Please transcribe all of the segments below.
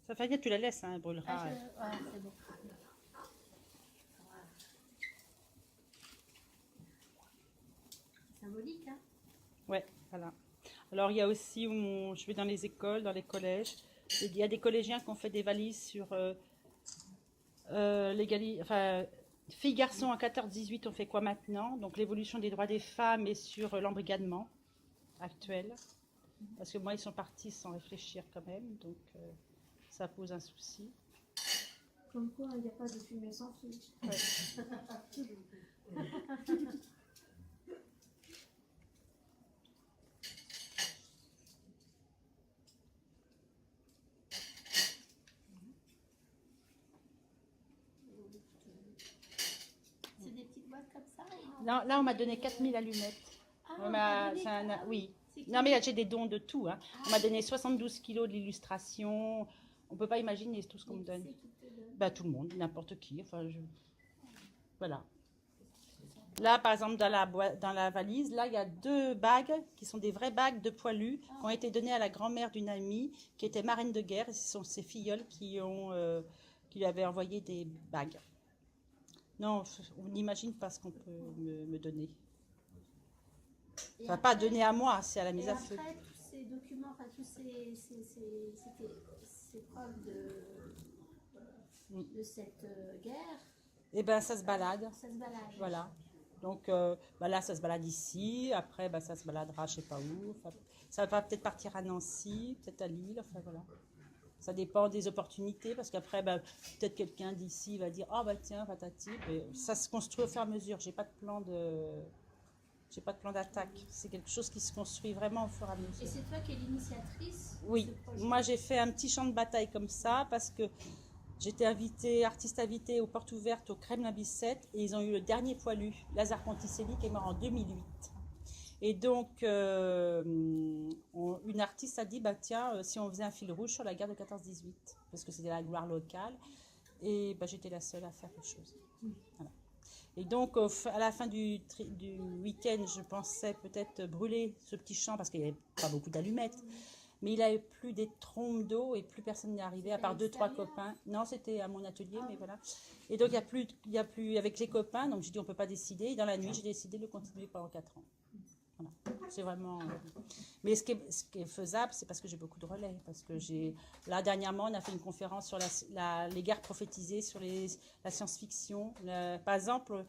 Ça fait rien, tu la laisses, hein, elle brûlera. Ouais, c'est bon. C'est symbolique, hein. Ouais, voilà. Alors, il y a aussi où je vais dans les écoles, dans les collèges. Il y a des collégiens qui ont fait des valises sur enfin, filles, garçons à 14-18, on fait quoi maintenant? Donc, l'évolution des droits des femmes et sur l'embrigadement actuel. Parce que moi, ils sont partis sans réfléchir quand même, donc ça pose un souci. Comme quoi, il n'y a pas de fumée sans feu. Ouais. C'est des petites boîtes comme ça? Non, là, on m'a donné 4000 allumettes. Oui. Non, mais j'ai des dons de tout. Hein. On m'a donné 72 kilos de l'illustration. On ne peut pas imaginer tout ce qu'on me donne. Bah, tout le monde, n'importe qui. Enfin, voilà. Là, par exemple, dans la valise, là, il y a 2 bagues qui sont des vraies bagues de poilus qui ont été données à la grand-mère d'une amie qui était marraine de guerre. Et ce sont ses filleuls qui lui avaient envoyé des bagues. Non, on n'imagine pas ce qu'on peut me donner. Enfin, pas donner à moi, c'est à la mise à feu. Après, tous ces documents, enfin, tous ces preuves de cette guerre. Eh bien, ça se balade. Ça se balade. Voilà. Donc là, ça se balade ici. Après, ça se baladera je ne sais pas où. Enfin, ça va peut-être partir à Nancy, peut-être à Lille. Enfin, voilà. Ça dépend des opportunités, parce qu'après, peut-être quelqu'un d'ici va dire « Ah, tiens, patati ». Ça se construit au fur et à mesure. J'ai pas de plan d'attaque. C'est quelque chose qui se construit vraiment au fur et à mesure. Et c'est toi qui es l'initiatrice? Oui. Moi, j'ai fait un petit champ de bataille comme ça, parce que j'étais artiste invitée aux Portes Ouvertes au Kremlin-Bicêtre, et ils ont eu le dernier poilu, Lazare Ponticelli, qui est mort en 2008. Et donc, une artiste a dit, tiens, si on faisait un fil rouge sur la guerre de 14-18, parce que c'était la gloire locale, et j'étais la seule à faire quelque chose. Voilà. Et donc, à la fin du week-end, je pensais peut-être brûler ce petit champ, parce qu'il n'y avait pas beaucoup d'allumettes, mais il avait plus des trompes d'eau, et plus personne n'est arrivé, à part 2-3 copains. Non, c'était à mon atelier, mais voilà. Et donc, il y a plus avec les copains, donc j'ai dit, on ne peut pas décider, et dans la nuit, j'ai décidé de continuer pendant 4 ans. Voilà. C'est vraiment. Mais ce qui est faisable, c'est parce que j'ai beaucoup de relais. Parce que là, dernièrement, on a fait une conférence sur les guerres prophétisées, sur la science-fiction. Par exemple,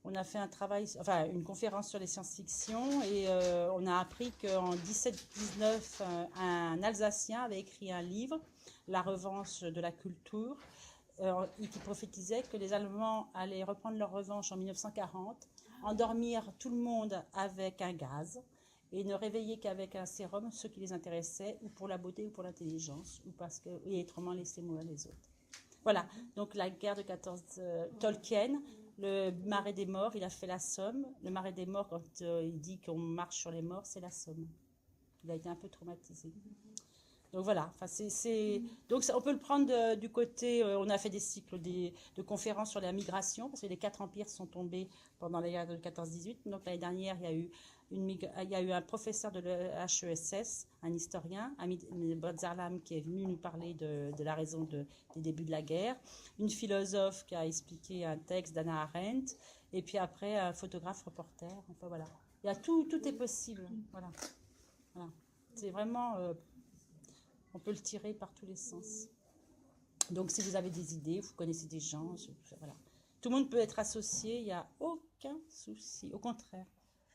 on a fait une conférence sur les science-fiction, et on a appris qu'en 1719, un Alsacien avait écrit un livre, La revanche de la culture, qui prophétisait que les Allemands allaient reprendre leur revanche en 1940. Endormir tout le monde avec un gaz et ne réveiller qu'avec un sérum ceux qui les intéressaient, ou pour la beauté ou pour l'intelligence, et autrement laisser mourir les autres. Voilà, donc la guerre de 14, Tolkien, le Marais des morts, il a fait la Somme. Le Marais des morts, quand il dit qu'on marche sur les morts, c'est la Somme. Il a été un peu traumatisé. Donc voilà, donc on peut le prendre du côté, on a fait des cycles de conférences sur la migration, parce que les 4 empires sont tombés pendant la guerre de 14-18. Donc l'année dernière, il y a eu un professeur de l'HESS, un historien, Hamid Bozarlam, qui est venu nous parler de la raison des débuts de la guerre, une philosophe qui a expliqué un texte d'Hannah Arendt, et puis après un photographe reporter. Enfin voilà, tout est possible. Voilà. C'est vraiment... on peut le tirer par tous les sens. Donc, si vous avez des idées, vous connaissez des gens, voilà. Tout le monde peut être associé, il n'y a aucun souci. Au contraire.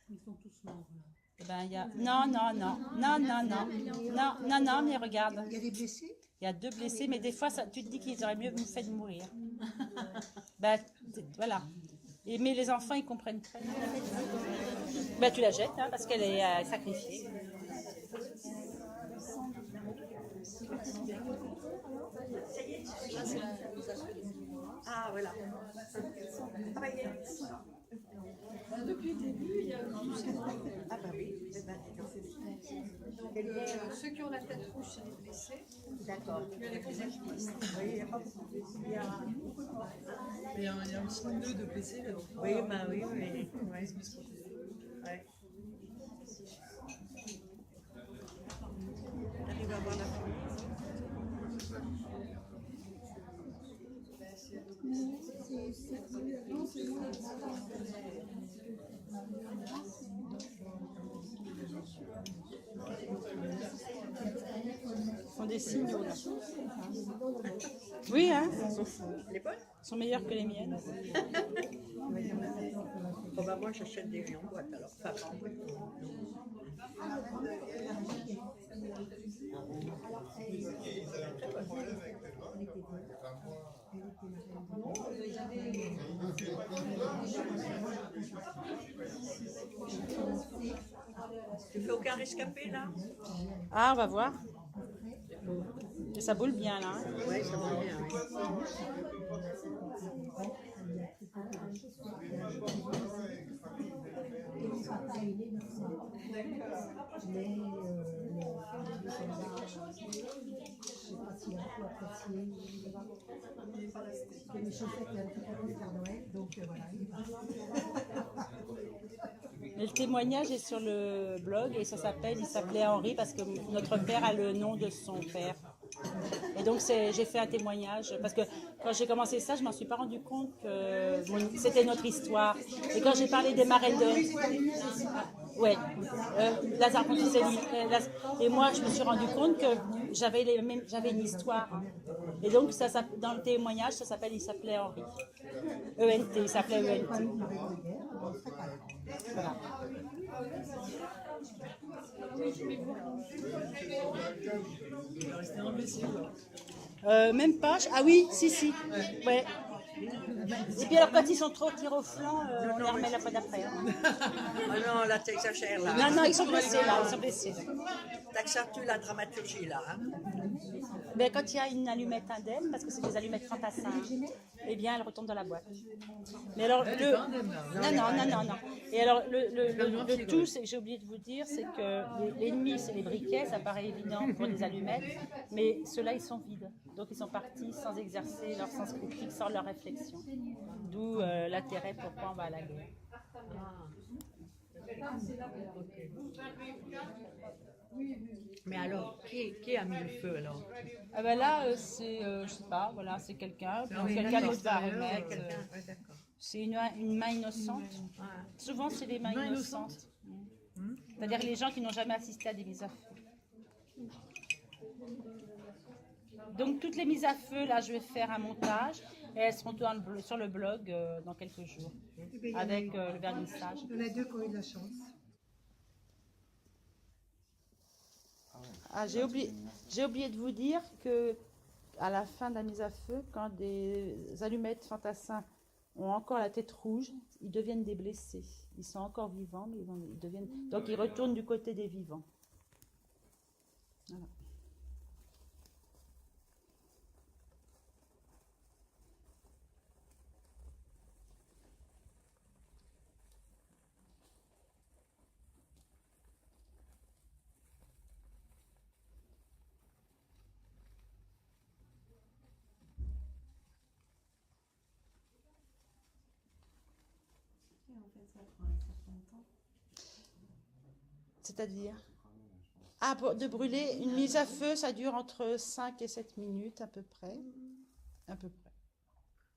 Ils sont tous morts, Non, là. mais regarde. Il y a des blessés? Il y a 2 blessés, mais des fois, tu te dis qu'ils auraient mieux fait de mourir. Voilà. Mais les enfants, ils comprennent très bien. Tu la jettes, hein, parce qu'elle est sacrifiée. Ah, voilà. Depuis le début, il y a Ah, bah oui. ceux qui ont la tête rouge, c'est les blessés. D'accord. Il y a les alpinistes. Oui, il y a pas beaucoup de blessés. Il y a beaucoup de morts. Il y a un petit nœud de blessés là. Oui, bah oui, oui. Ouais. Ouais. T'arrives à voir la folie? signaux là. Oui, hein, Les bonnes? sont meilleurs que les miennes. Bon, bah, moi, j'achète des riz en boîte alors. Enfin, pas en boîte. Tu fais aucun rescapé là? Ah, on va voir. Et ça boule bien là. Hein. Oui, ça va bien. Et le témoignage est sur le blog et il s'appelait Henri parce que notre père a le nom de son père. Et donc j'ai fait un témoignage parce que quand j'ai commencé ça, je m'en suis pas rendu compte que c'était notre histoire. Et quand j'ai parlé des marraines de, ouais, Lazare Ponticelli, et moi je me suis rendu compte que j'avais une histoire. Et donc dans le témoignage, il s'appelait Henri. ENT, il s'appelait ENT. Voilà. Il est resté un blessé. Même pas. Ah oui, si. Ouais. Et puis alors quand ils sont trop tirés au flanc, on les remet la fois d'après. Hein. Ah non, là, t'exagères là. Non, ils sont blessés là, ils sont blessés. T'accentues la dramaturgie là. Hein. Mais quand il y a une allumette indemne, parce que c'est des allumettes fantassins, eh bien elle retombe dans la boîte. Mais alors non. Et alors le tout, j'ai oublié de vous dire, c'est que l'ennemi c'est les briquets, ça paraît évident pour des allumettes, mais ceux-là ils sont vides. Donc ils sont partis sans exercer leur sens critique, sans leur réflexion. D'où l'intérêt pourquoi on va à la guerre. Mais alors, qui a mis le feu alors? Ah ben là, c'est, je sais pas, voilà, c'est quelqu'un d'autre va remettre. Ouais, d'accord. C'est une main innocente. Souvent, c'est des mains innocentes. C'est-à-dire les gens qui n'ont jamais assisté à des mises à feu. Donc, toutes les mises à feu, là, je vais faire un montage et elles seront sur le blog dans quelques jours avec le vernissage. Il y en a deux qui ont eu de la chance. Ah, j'ai oublié de vous dire que à la fin de la mise à feu, quand des allumettes fantassins ont encore la tête rouge, ils deviennent des blessés. Ils sont encore vivants, mais ils deviennent. Donc ils retournent du côté des vivants. Voilà. C'est-à-dire de brûler, une mise à feu, ça dure entre 5 et 7 minutes à peu près. À peu près.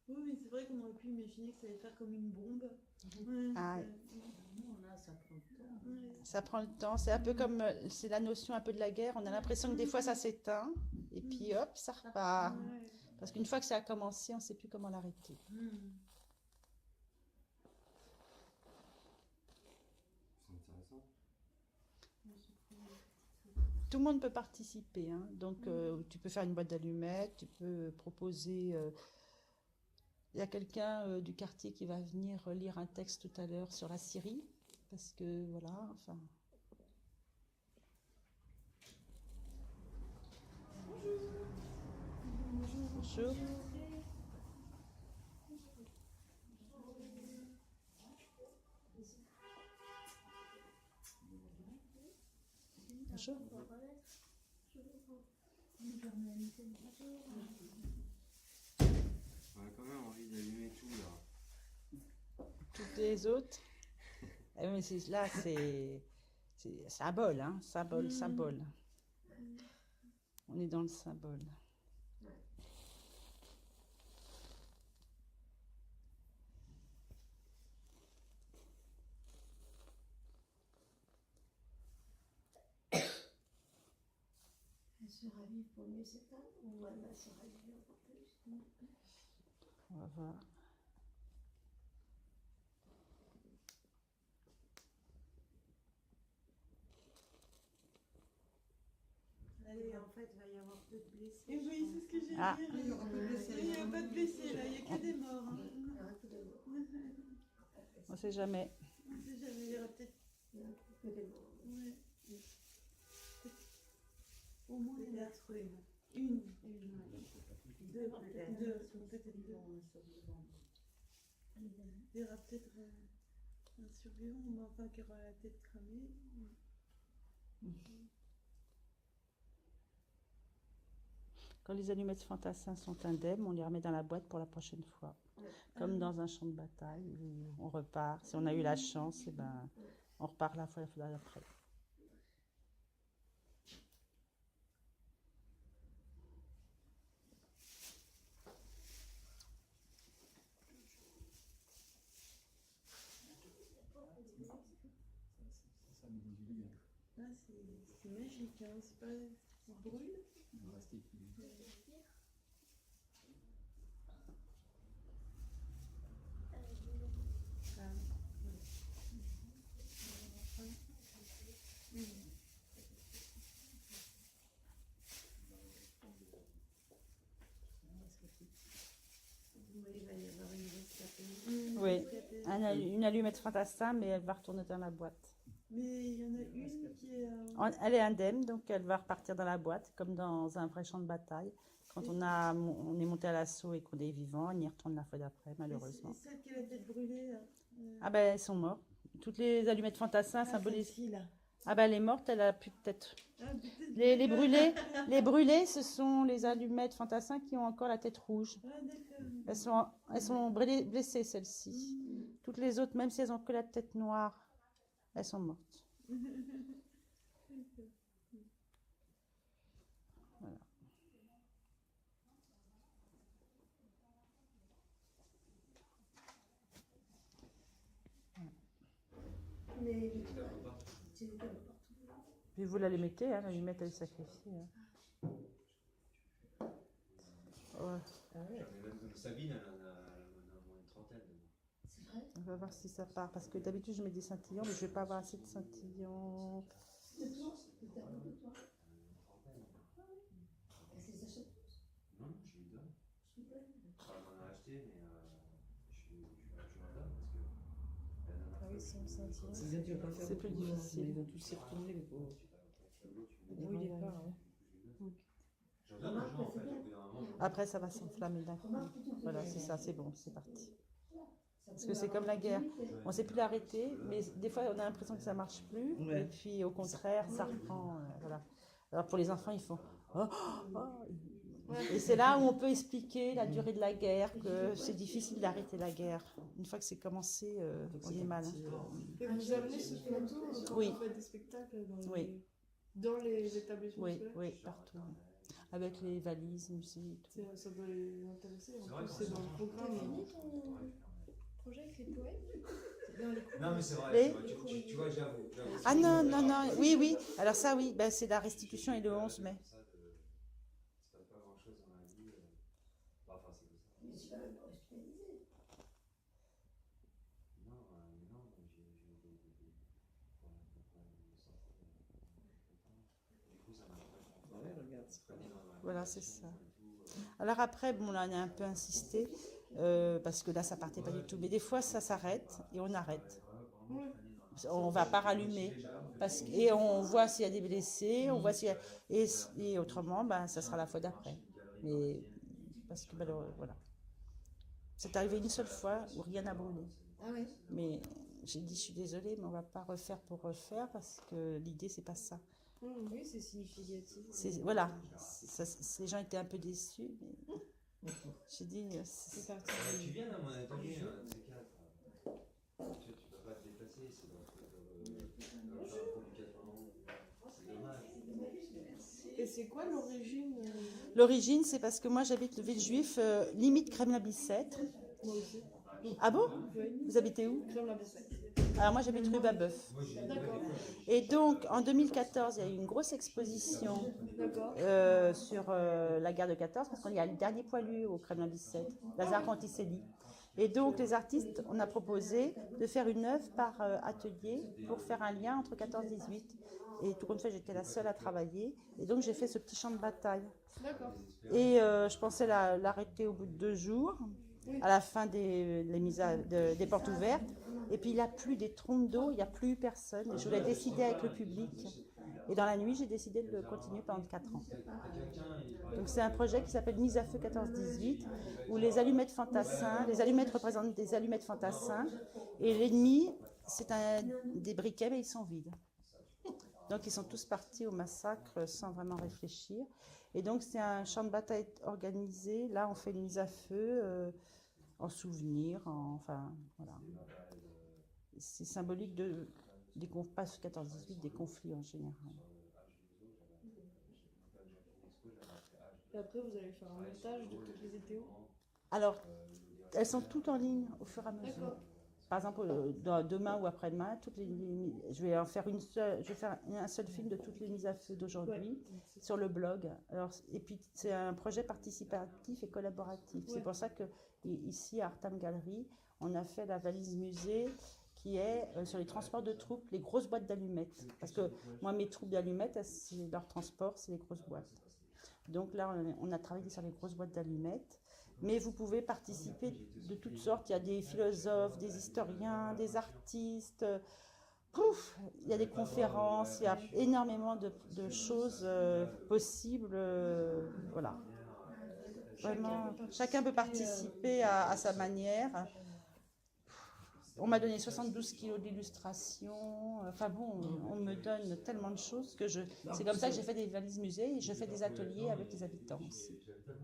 Oui, mais c'est vrai qu'on aurait pu imaginer que ça allait faire comme une bombe. Ah, Ça prend le temps. ça prend le temps, c'est un peu comme, c'est la notion un peu de la guerre, on a l'impression que des fois ça s'éteint, et puis hop, ça repart. Parce qu'une fois que ça a commencé, on ne sait plus comment l'arrêter. Tout le monde peut participer, hein. Donc tu peux faire une boîte d'allumettes, tu peux proposer. Il y a quelqu'un du quartier qui va venir lire un texte tout à l'heure sur la Syrie, parce que voilà, enfin. Bonjour. Bonjour. On a quand même envie d'allumer tout là. Toutes les autres. Mais là, c'est symbole, hein, symbole. On est dans le symbole. se ravive pour mieux s'éteindre ou elle va se raviver encore plus? On va voir. Allez, En fait, il va y avoir peu de blessés. et oui, c'est ce que j'ai Ah. dit. Il y aura peu de blessés. Il n'y a pas de blessés là, il n'y a que des morts. Hein. Il y aura que des morts. On sait jamais. On sait jamais, il y aura peut-être. Il y aura que des morts. Ouais. Au moins, il y en a Peut-être une. une. Deux peut-être. Deux, peut-être deux. Il y aura peut-être un survivant, mais enfin qui aura la tête cramée. Quand les allumettes fantassins sont indemnes, on les remet dans la boîte pour la prochaine fois. Comme dans un champ de bataille, où on repart. Si on a eu la chance, eh ben, on repart la fois d'après. Ça me dit du bien. Ah, c'est magique, hein. C'est pas. Ça brûle. Il va rester équilibré. Ah, ouais. Oui, il va y avoir une rescapée. Oui. Une allumette fantassin, mais elle va retourner dans la boîte. Mais il y en a une qui est. Elle est indemne, donc elle va repartir dans la boîte, comme dans un vrai champ de bataille. Quand on est monté à l'assaut et qu'on est vivant, on y retourne la fois d'après, malheureusement. Et celle qui a la tête brûlée, là. Ah ben, elles sont mortes. Toutes les allumettes fantassins symbolisent... Celle-ci, là. Ah ben, elle est morte, elle a plus de tête. Ah, peut-être. Les brûlés, ce sont les allumettes fantassins qui ont encore la tête rouge. Ah, d'accord. Elles sont blessées, celles-ci. Toutes les autres, même si elles ont que la tête noire, elles sont mortes. Voilà. Mais c'est une partout. Puis vous la mettez, hein, l'allumette, elle est sacrifiée. Hein. Ouais. Sabine, elle en a moins une trentaine. C'est vrai? On va voir si ça part, parce que d'habitude je mets des scintillants, mais je vais pas avoir assez de scintillants. De toi? De ta de toi? Une trentaine. Elle se les achète? Non, je lui donne. Je lui donne. Enfin, elle m'en a acheté, mais je leur donne parce que. Elle en a Ah oui, c'est une scintillante. C'est bien, tu vas pas faire C'est plus beaucoup, hein, difficile. mais ils vont tous s'y retourner, les pauvres. Oui, il est pas. Hein. J'en donne aux gens en fait, au bout d'un moment. Après ça va s'enflammer d'un coup. Voilà, c'est ça, c'est bon, c'est parti. Parce que c'est comme la guerre. On ne sait plus l'arrêter, mais des fois on a l'impression que ça marche plus. Ouais. Et puis au contraire, ça reprend. Voilà. Alors pour les enfants, ils font. Oh, oh. Et c'est là où on peut expliquer la durée de la guerre, que c'est difficile d'arrêter la guerre. Une fois que c'est commencé, on est mal. Et vous amenez ce plateau quand Oui. vous faites des spectacles Oui. dans les établissements Oui, scolaires? oui, partout. Avec les valises, musées et tout. Ça doit les intéresser. C'est En vrai plus, qu'on c'est s'en dans le fout. programme. T'as fini ton projet avec les poèmes? Dans les cours. Non, mais c'est vrai, Les- c'est vrai, tu vois, j'avoue. Ah non, non, non, oui, oui. Alors ça, oui, ben, c'est la restitution et le 11 mai. C'est pas grand chose dans la vie. Enfin, c'est comme ça. Mais tu vas même pas hospitaliser. Non, j'ai des. Voilà, de santé. Du coup, ça m'a pas Ouais, regarde. Voilà, c'est ça. Alors après, bon, là, on a un peu insisté, parce que là, ça partait pas du tout. Mais des fois, ça s'arrête et on arrête. On va pas rallumer. Et on voit s'il y a des blessés, on voit s'il y a... Et autrement, ben, ça sera la fois d'après. Mais parce que, voilà. C'est arrivé une seule fois où rien n'a brûlé. Ah ouais. Mais j'ai dit, je suis désolée, mais on va pas refaire pour refaire, parce que l'idée, c'est pas ça. Oui, c'est significatif. Voilà, les gens étaient un peu déçus, mais j'ai dit, C'est parti. Tu viens dans mon atelier, un de ces quatre. Tu peux pas te déplacer, c'est dans le Japon du 91. C'est dommage. Et c'est quoi l'origine l'origine, c'est parce que moi j'habite le Villejuif, limite Kremlin-Bicêtre. Moi aussi. Ah bon? Oui. Vous habitez où? Crème la Bessette. Alors moi j'habite rue Babeuf. Et donc en 2014, il y a eu une grosse exposition sur la guerre de 14 parce qu'il y a le dernier poilu au Kremlin Bicêtre, Lazare Canticelli. Et donc les artistes, on a proposé de faire une œuvre par atelier pour faire un lien entre 14-18. Et tout compte fait, j'étais la seule à travailler. Et donc j'ai fait ce petit champ de bataille. D'accord. Et je pensais l'arrêter au bout de 2 jours, à la fin des portes ouvertes. Et puis il a plu des trompes d'eau, il n'y a plus eu personne. Et je voulais décider avec le public. Et dans la nuit, j'ai décidé de le continuer pendant 4 ans. Donc c'est un projet qui s'appelle Mise à feu 14-18, où les allumettes fantassins, les allumettes représentent des allumettes fantassins, et l'ennemi, c'est des briquets, mais ils sont vides. Donc ils sont tous partis au massacre sans vraiment réfléchir. Et donc c'est un champ de bataille organisé. Là, on fait une mise à feu en souvenir, enfin voilà. C'est symbolique pas 14-18, des conflits en général. Et après, vous allez faire un montage de toutes les vidéos. Alors, elles sont toutes en ligne au fur et à mesure. D'accord. Par exemple, demain ou après-demain, je vais faire un seul film de toutes les mises à feu d'aujourd'hui sur le blog. Alors, et puis, c'est un projet participatif et collaboratif. C'est pour ça que ici, à Artam Gallery, on a fait la valise musée qui est sur les transports de troupes, les grosses boîtes d'allumettes. Parce que moi, mes troupes d'allumettes, leur transport, c'est les grosses boîtes. Donc là, on a travaillé sur les grosses boîtes d'allumettes. Mais vous pouvez participer de toutes sortes. Il y a des philosophes, des historiens, des artistes. Il y a des conférences, il y a énormément de choses possibles. Voilà. Vraiment, chacun peut participer à sa manière. On m'a donné 72 kilos d'illustration. Enfin bon, on me donne tellement de choses que c'est comme ça que j'ai fait des valises musées et je fais des ateliers avec les habitants aussi.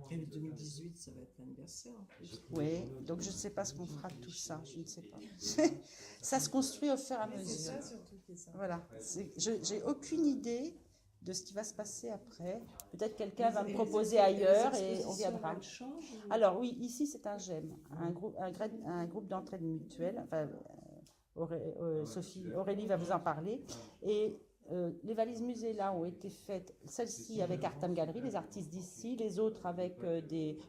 Et le 2018, ça va être l'anniversaire en plus. Oui, donc je ne sais pas ce qu'on fera de tout ça, je ne sais pas. Ça se construit au fur et à mesure. C'est ça surtout qui est ça. Voilà, j'ai aucune idée de ce qui va se passer après. Peut-être quelqu'un va me proposer ailleurs et on viendra. Alors oui, ici c'est un GEM, un groupe d'entraide mutuelle. Enfin, Aurélie va vous en parler. Et les valises musées là ont été faites, celle-ci avec Artam Gallery, les artistes d'ici, les autres avec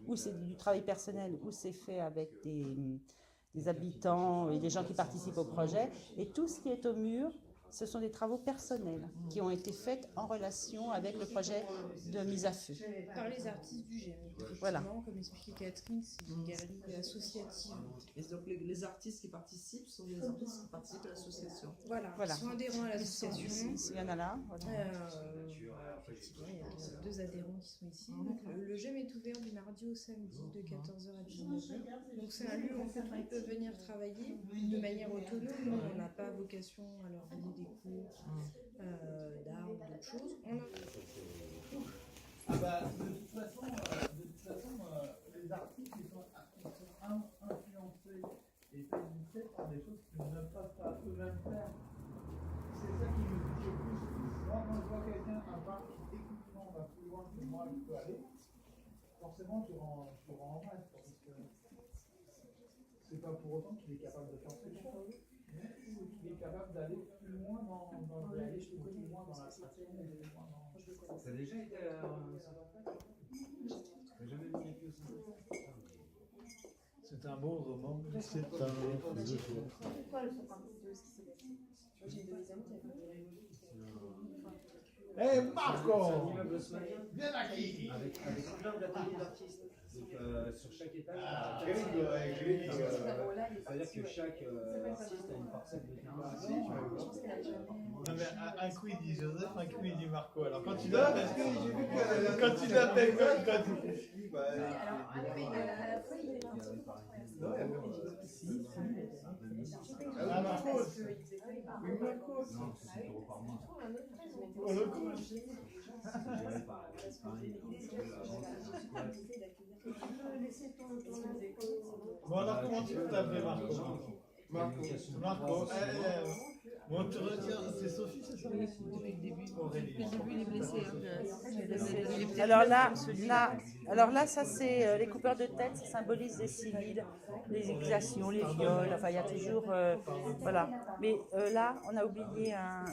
ou c'est du travail personnel ou c'est fait avec des habitants et des gens qui participent au projet. Et tout ce qui est au mur, ce sont des travaux personnels qui ont été faits en relation avec le projet de mise à feu. Par les artistes du GEM. Voilà. Comme expliquait Catherine, c'est une galerie associative. Et donc les artistes qui participent sont des artistes qui participent à l'association. Voilà. Voilà. Ils sont adhérents à l'association. Il y en a là. Voilà. Effectivement, il y a 2 adhérents qui sont ici. Donc, le GEM est ouvert du mardi au samedi de 14h à 19h. Donc c'est un lieu où en fait, ils peuvent venir travailler de manière autonome. On n'a pas vocation à leur donner des cours d'art ou d'autres choses. Ah bah, de toute façon, les artistes ils sont influencés et pénétrés par des choses qu'ils ne peuvent pas eux-mêmes faire. C'est ça qui me dit le plus. Moi, quand je vois quelqu'un, un peintre qui techniquement va plus loin que moi, je peux aller, forcément, je rends en mal. Parce que c'est pas pour autant qu'il est capable de faire ce choix. Il est capable d'aller plus loin dans le réalisme, plus loin dans la création, plus loin dans... Ça a déjà été à T'as jamais vu les pieds au C'est un beau roman, c'est un beau jour. Hé Marco! Viens aquí! avec plein d'ateliers d'artistes. Donc, sur chaque étage, c'est-à-dire que chaque artiste a une parcelle de terrain. Non mais un coup il dit Joseph, un coup il dit Marco. Alors quand tu l'appelles, quand tu l'appelles ah Marco, oui Marco. Non, c'est 6 € par mois. On le couche. Bon alors comment tu t'appelles Marco? Marco. Bon tu retiens, c'est Sophie c'est ça? depuis le début. Aurélie. Depuis le début, il est blessé. Hein. Alors là, ça c'est les coupeurs de tête, ça symbolise les civils, les exactions, les viols, enfin il y a toujours, voilà. Mais là, on a oublié un,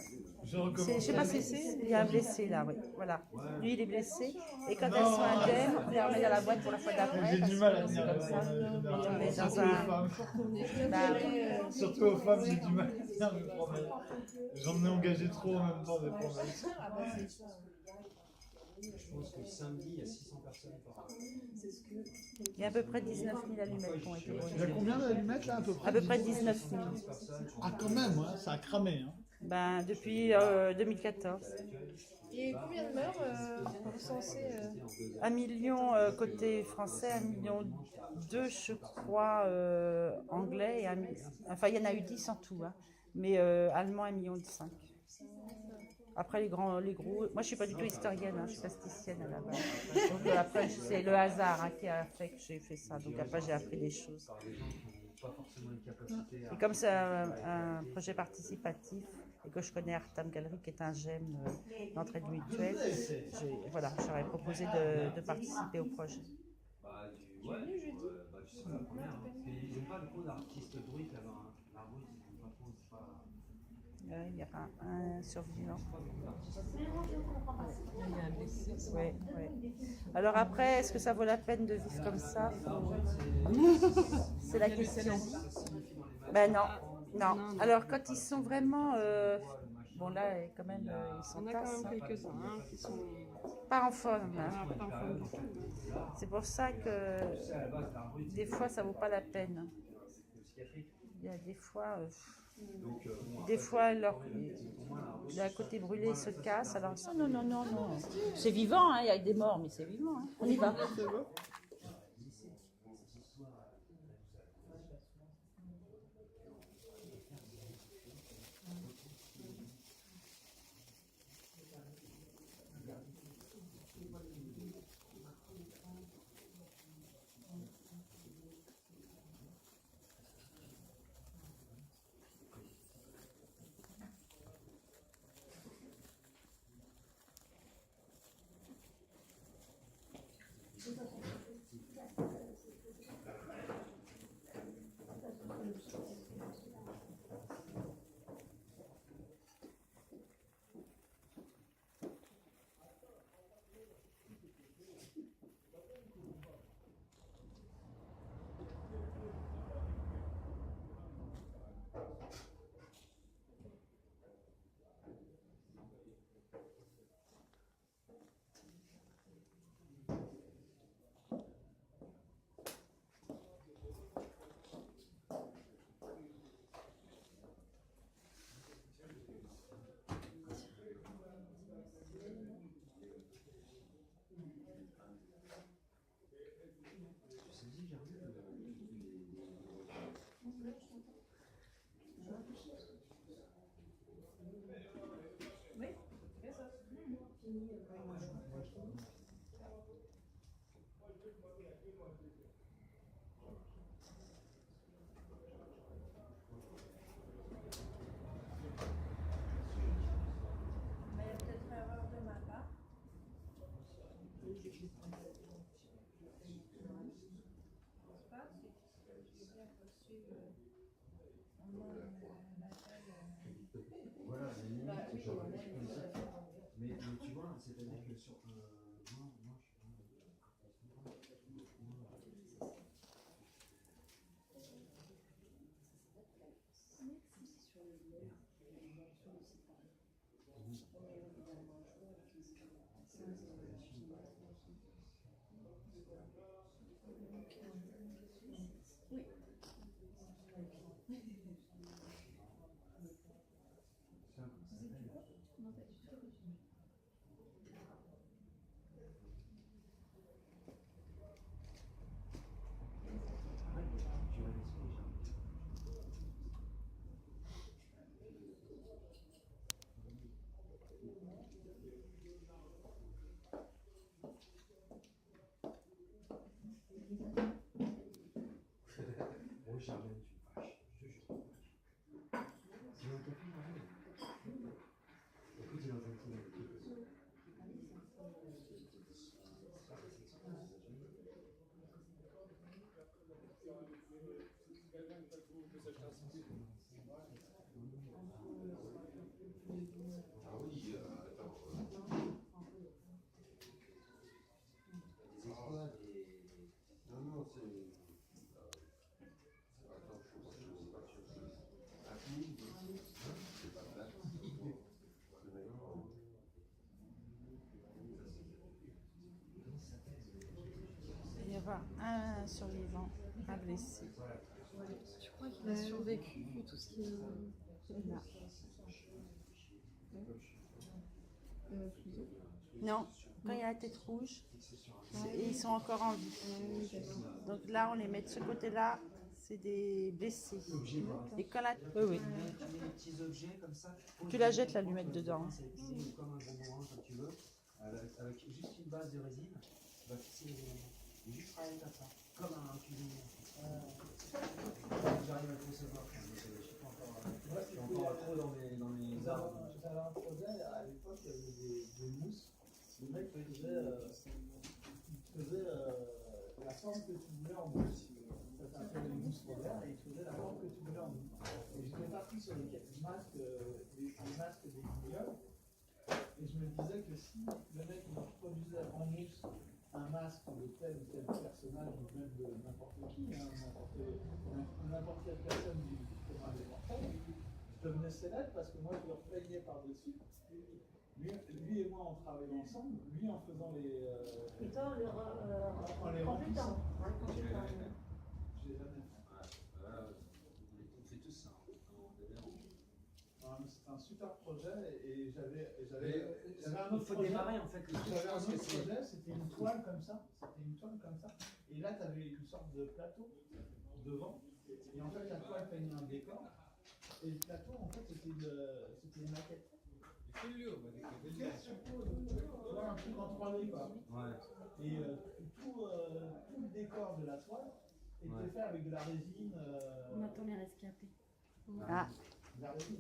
je sais pas si c'est, il y a un blessé là, oui, voilà. Lui il est blessé, et quand elles sont indemnes, on les remet dans la boîte pour la fois d'après. J'ai parce du mal que à c'est dire. comme ça. Quand on est Surtout dans aux un, femmes. bah, Surtout aux femmes, j'ai du mal à dire mes promesses. J'en ai engagé trop en même temps des promesses. Je pense que samedi, il y a 600 personnes par an. il y a à peu près 19 000 allumettes qui ont été Il y a brûlées. combien d'allumettes là À peu près 19 000. Ah, quand même, hein, ça a cramé. Hein. Ben, depuis 2014. Et combien de morts recensés 1 million côté français, 1,2 million je crois anglais, et enfin il y en a eu 10 en tout, hein, mais allemand 1,5 million. Après les gros, moi je suis pas du tout historienne, hein, je suis plasticienne à la base. Donc après c'est le hasard hein, qui a fait que j'ai fait ça, donc après j'ai appris des choses. Par des gens qui n'ont pas forcément une capacité à... Et comme c'est un projet participatif, et que je connais Artam Galerie qui est un GEM d'entraide mutuelle, voilà, j'aurais proposé de participer au projet. Bah, tu seras la première. Hein. Ils n'ont pas trop d'artistes druides là-bas. La rue, ils n'ont pas trop. C'est pas... Il y a un survivant. Il y a un blessé. Ouais, ouais. Alors après, est-ce que ça vaut la peine de vivre comme ça? C'est la question. Ben non, non. Alors quand ils sont vraiment... bon là, quand même, ils sont On a quand tasses, même hein. quelques-uns hein, qui sont Pas en forme. Hein. pas en forme du tout. C'est pour ça que des fois, ça vaut pas la peine. Il y a des fois... le côté brûlé se casse. Alors ça, non, non, non, non. C'est vivant, hein, il y a des morts, mais c'est vivant. Hein. On y va. Voilà, la limite, j'aurais pu comme ça. Mais tu vois, c'est-à-dire que sur moi, Thank you. un survivant, un blessé. Je crois qu'il a survécu tout ce qui est. Là. Plus haut. Non, quand il y a la tête rouge, ils sont encore en vie. Donc là, on les met de ce côté-là, c'est des blessés. Et quand la... Oui, oui. Tu mets des petits objets comme ça. Tu la jettes, l'allumette dedans. C'est plié comme un bonbon comme tu veux, avec juste une base de résine. Tu vas fixer et juste travailler comme ça, comme un cuisinier. J'arrive à le concevoir. Je suis encore trop dans mes arbres. J'avais un projet, à l'époque, il y avait des mousses. Le mec faisait la forme que tu voulais en mousse. Ça s'appelait les mousses polaires et il faisait la forme que tu voulais en mousse. Et j'étais parti sur les masques, les masques des guignols. Et je me disais que si le mec me produisait en mousse un masque de tel ou tel personnage, ou même de n'importe qui, n'importe quelle personne du commun des mortels, je devenais célèbre parce que moi je le repeignais par-dessus. Lui et moi on travaillait ensemble, lui en faisant les. Et toi, en les compétent. Je l'ai jamais fait. On fait tous ça. C'était un super projet et j'avais un autre Il faut projet. démarrer en fait. J'avais un autre projet, c'était une toile comme ça. Et là, tu avais une sorte de plateau devant. Et en fait, la toile peignait un décor. Et le plateau, en fait, c'était une maquette. Tu vois, un truc en 3D, quoi. Ouais. Et tout le décor de la toile était fait avec de la résine. On attend les rescapés. Ah, De la résine.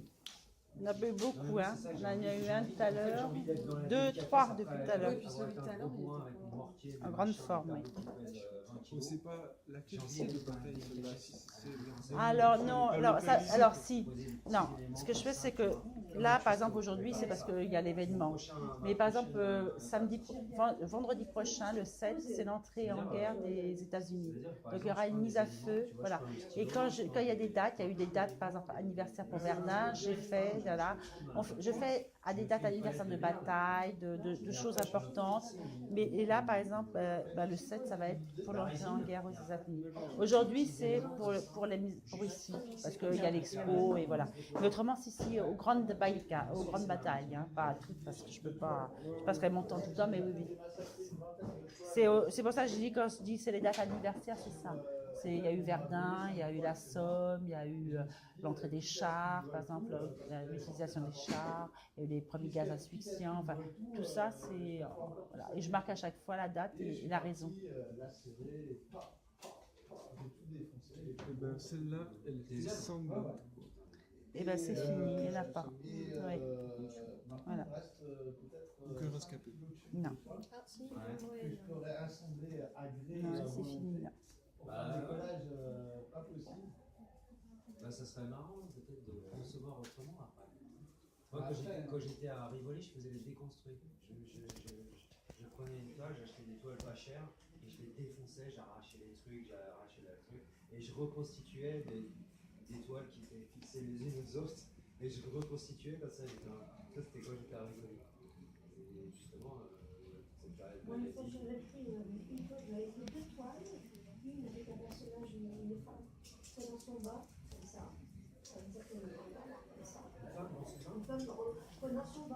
on a eu beaucoup, hein. On en a eu un tout à l'heure, 2, 3 depuis tout à l'heure. Oui, puis celui tout à l'heure, il était pas- En grande forme, oui. On sait pas laquelle c'est de bataille, celle-là, si c'est Alors non, alors si, non. Ce que je fais, c'est que là, par exemple, aujourd'hui, c'est parce qu'il y a l'événement. Mais par exemple, vendredi prochain, le 7, c'est l'entrée en guerre des États-Unis. Donc il y aura une mise à feu, voilà. Et quand il y a des dates, il y a eu des dates, par exemple, anniversaire pour Verdun, j'ai fait, voilà. Je fais à des dates anniversaire de bataille, de choses importantes. Et là, par exemple, le 7, ça va être pour l'entrée en guerre aux États-Unis. Aujourd'hui, c'est pour ici, parce qu'il y a l'expo et voilà. Mais autrement, c'est ici aux grandes batailles, hein, pas à toutes, parce que je passerai mon temps tout le temps, mais oui. C'est pour ça que je dis, quand je dis c'est les dates anniversaires, c'est ça. Il y a eu Verdun, il y a eu la Somme, il y a eu l'entrée des chars, par exemple, l'utilisation des chars, il y a eu les premiers gaz asphyxiants, enfin, tout ça, c'est... voilà. Et je marque à chaque fois la date et la raison. Et ben celle-là, elle était sans bout. Et bien c'est fini, il n'y en a pas. Oui. Voilà. Aucun rescapé. Non. Ah, si, Que je pourrais assembler à gré. Non, c'est fini là. Pour faire un décollage pas possible. Ça serait marrant peut-être de concevoir autrement après. Moi, quand j'étais à Rivoli, je faisais les déconstruits. Je prenais une toile, j'achetais des toiles pas chères et je les défonçais, j'arrachais les trucs, et je reconstituais des toiles qui étaient fixées les unes aux autres et je reconstituais comme ça. Ça, c'était quand j'étais à Rivoli. Et justement, cette période. Moi, une fois, j'avais pris j'avais pris 2 toiles. Une avec un personnage, une femme, c'est dans son bas, comme ça. Ça veut dire que voilà, comme ça. Une femme prenant son